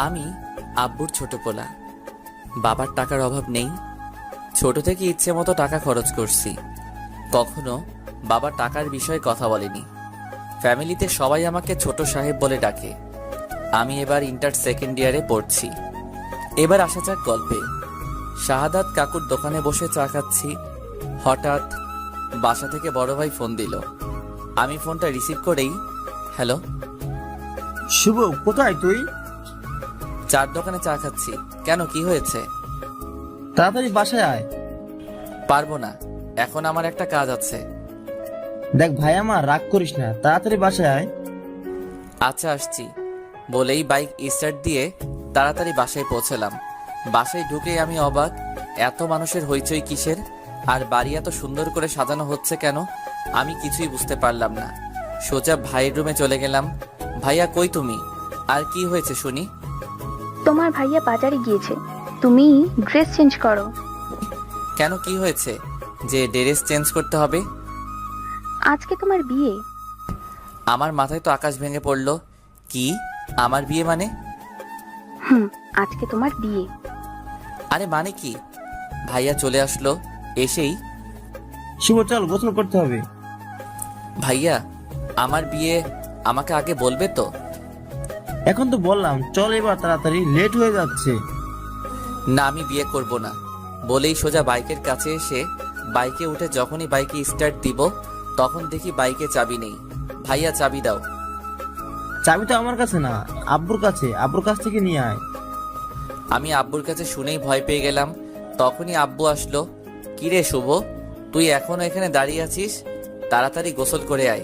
আমি আব্বুর ছোট পোলা। বাবার টাকার অভাব নেই। ছোট থেকে ইচ্ছে মতো টাকা খরচ করছি। কখনো বাবা টাকার বিষয়ে কথা বলেনি। ফ্যামিলিতে সবাই আমাকে ছোট সাহেব বলে ডাকে। আমি এবার ইন্টার সেকেন্ড ইয়ারে পড়ছি। এবার আসা যাক গল্পে। শাহাদাত কাকুর দোকানে বসে চা খাচ্ছি। হঠাৎ বাসা থেকে বড় ভাই ফোন দিল। আমি ফোনটা রিসিভ করেই, হ্যালো। শুভ, কোথায় তুই? চার দোকানে চা খাচ্ছি। কেন, কি হয়েছে? তাড়াতাড়ি বাসায় আয়। পারবো না, এখন আমার একটা কাজ আছে। দেখ ভাই, আমার রাগ করিস না, তাড়াতাড়ি বাসায় আয়। আচ্ছা, আসছি বলেই বাইক স্টার্ট দিয়ে তাড়াতাড়ি বাসায় পৌঁছলাম। বাসায় ঢুকেই আমি অবাক, এত মানুষের হইচই কিসের? আর বাড়ি এত সুন্দর করে সাজানো হচ্ছে কেন? আমি কিছুই বুঝতে পারলাম না। সোজা ভাইয়ের রুমে চলে গেলাম। ভাইয়া, কই তুমি? আর কি হয়েছে শুনি? তোমার ভাইয়া বাজারে গিয়েছে, তুমি ড্রেস চেঞ্জ করো। কেন, কি হয়েছে যে ড্রেস চেঞ্জ করতে হবে? আজকে তোমার বিয়ে। আমার মাথায় তো আকাশ ভেঙে পড়লো। কি, আমার বিয়ে মানে? আজকে তোমার বিয়ে। আরে মানে কি? ভাইয়া চলে আসলো। এসেই, শুভ চল, গোসল করতে হবে। ভাইয়া আমার বিয়ে, আমাকে আগে বলবে তো? এখন তো বললাম, চল এবার তাড়াতাড়ি, লেট হয়ে যাচ্ছে। না, আমি বিয়ে করব না বলেই সোজা বাইকের কাছে এসে বাইকে উঠে যখনই বাইকে স্টার্ট দিব তখন দেখি বাইকে চাবি নেই। ভাইয়া, চাবি দাও। চাবি তো আমার কাছে না, আব্বুর কাছে, আব্বুর কাছ থেকে নিয়ে আয়। আমি আব্বুর কাছে শুনেই ভয় পেয়ে গেলাম। তখনই আব্বু আসলো। কিরে শুভ, তুই এখনো এখানে দাঁড়িয়ে আছিস? তাড়াতাড়ি গোসল করে আয়।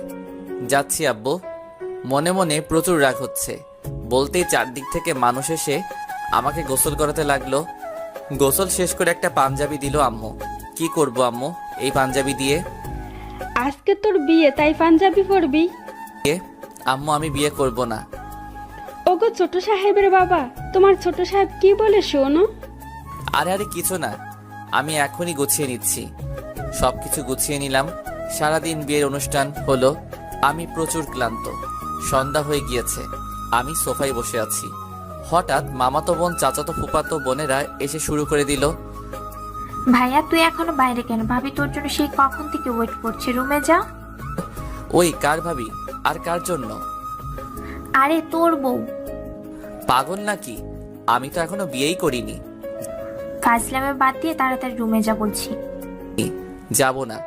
যাচ্ছি আব্বু। মনে মনে প্রচুর রাগ হচ্ছে। বলতেই চারদিক থেকে মানুষ এসে আমাকে গোসল করাতে লাগলো। গোসল শেষ করে একটা পাঞ্জাবি দিল আম্মু। কি করব আম্মু এই পাঞ্জাবি দিয়ে? আজকে তোর বিয়ে, তাই পাঞ্জাবি পরবি? আম্মু, আমি বিয়ে করব না। ওগো ছোট সাহেবের বাবা, তোমার ছোট সাহেব কি বলে শোনো? আরে আরে কিছু না, আমি এখনই গুছিয়ে নিচ্ছি। সবকিছু গুছিয়ে নিলাম। সারাদিন বিয়ের অনুষ্ঠান হলো। আমি প্রচুর ক্লান্ত। সন্ধ্যা হয়ে গিয়েছে। আমি সোফায় বসে আছি। হঠাৎ মামাতো বোন, চাচাতো ফুপাতো বোনেরা এসে শুরু করে দিল। ভাইয়া তুই এখনো বাইরে কেন? ভাবি তোর জন্য সেই কখন থেকে ওয়েট করছে, রুমে যা। ওই কার ভাবি? আর কার জন্য? আরে তোর বউ। পাগল নাকি? আমি তো এখনো বিয়েই করিনি। ফাজলামে বাদ দিয়ে তাড়াতাড়ি রুমে যা বলছি। যাব না।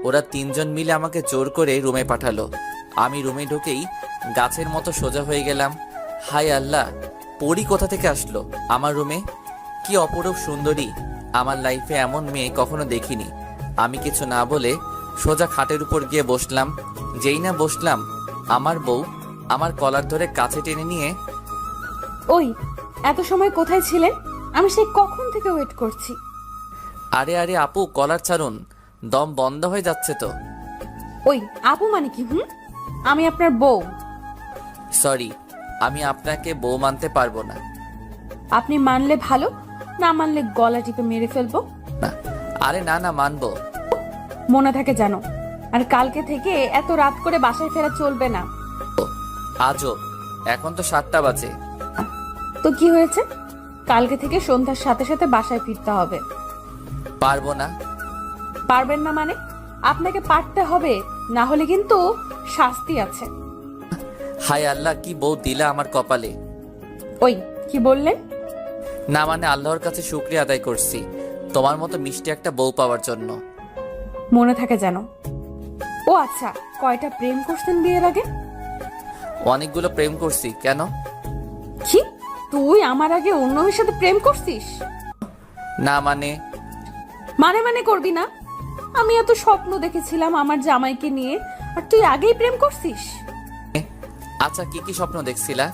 ওরা তিনজন মিলে আমাকে জোর করে রুমে পাঠালো। আমি রুমে ঢুকেই গাছের মতো সোজা হয়ে গেলাম। হায় আল্লাহ, পরি কোথা থেকে আসলো আমার রুমে? কি অপরূপ সুন্দরী! আমার লাইফে এমন মেয়ে কখনো দেখিনি। আমি কিছু না বলে সোজা খাটের উপর গিয়ে বসলাম। যেই না বসলাম, আমার বউ আমার কলার ধরে কাছে টেনে নিয়ে, ওই এত সময় কোথায় ছিলেন? আমি সেই কখন থেকে ওয়েট করছি। আরে আরে আপু, কলার ছাড়ুন, দম বন্ধ হয়ে যাচ্ছে তো। ওই আপু মানে কি? আমি আপনার বউ। সরি, আমি আপনাকে বউ মানতে পারবো না। আপনি মানলে ভালো, না মানলে গলা টিপে মেরে ফেলবো। না, আরে না না, মানবো। মনে থাকে জানো। আর কালকে থেকে এত রাত করে বাসায় ফেরা চলবে না। আজও, এখন তো 7টা বাজে। তো কি হয়েছে? কালকে থেকে সন্ধ্যার সাথে সাথে বাসায় ফিরতে হবে। পারবো না। পারবেন না মানে? আপনাকে পারতে হবে, না হলে কিন্তু শাস্তি আছে। হায় আল্লাহ, কি বউ দিলা আমার কপালে। ওই কি বললেন? না মানে আল্লাহর কাছে শুকরিয়া আদায় করছি তোমার মতো মিষ্টি একটা বউ পাওয়ার জন্য। মনে থাকে জানো। ও আচ্ছা, কয়টা প্রেম করছেন বিয়ের আগে? অনেকগুলো প্রেম করছি। কেন? কি, তুই আমার আগে অন্য মেয়ের সাথে প্রেম করছিস? না মানে? মানে মানে করবি না? আমি এত স্বপ্ন দেখেছিলাম আমার জামাইকে নিয়ে, আর তুই আগেই প্রেম করছিস? আচ্ছা, কি কি স্বপ্ন দেখছিলা?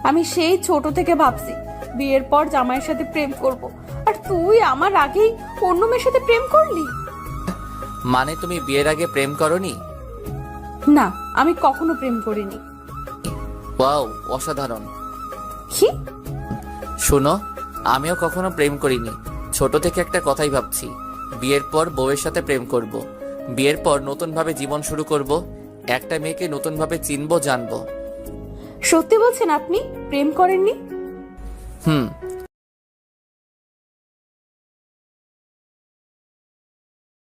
আমি সেই ছোট থেকে ভাবছি বিয়ের পর জামাইয়ের সাথে প্রেম করব, আর তুই আমার আগেই অন্য মেয়ের সাথে প্রেম করলি। মানে তুমি বিয়ের আগে প্রেম করনি? না, আমি কখনো প্রেম করিনি। ওয়াও, অসাধারণ। কি? শোনো, আমিও কখনো প্রেম করিনি। ছোট থেকে একটা কথাই ভাবছি, বিয়ের পর বউয়ের সাথে প্রেম করব। বিয়ের পর নতুন ভাবে জীবন শুরু করব। একটা মেয়েকে নতুন ভাবে চিনবো, জানবো। সত্যি বলছেন আপনি প্রেম করেননি? হুম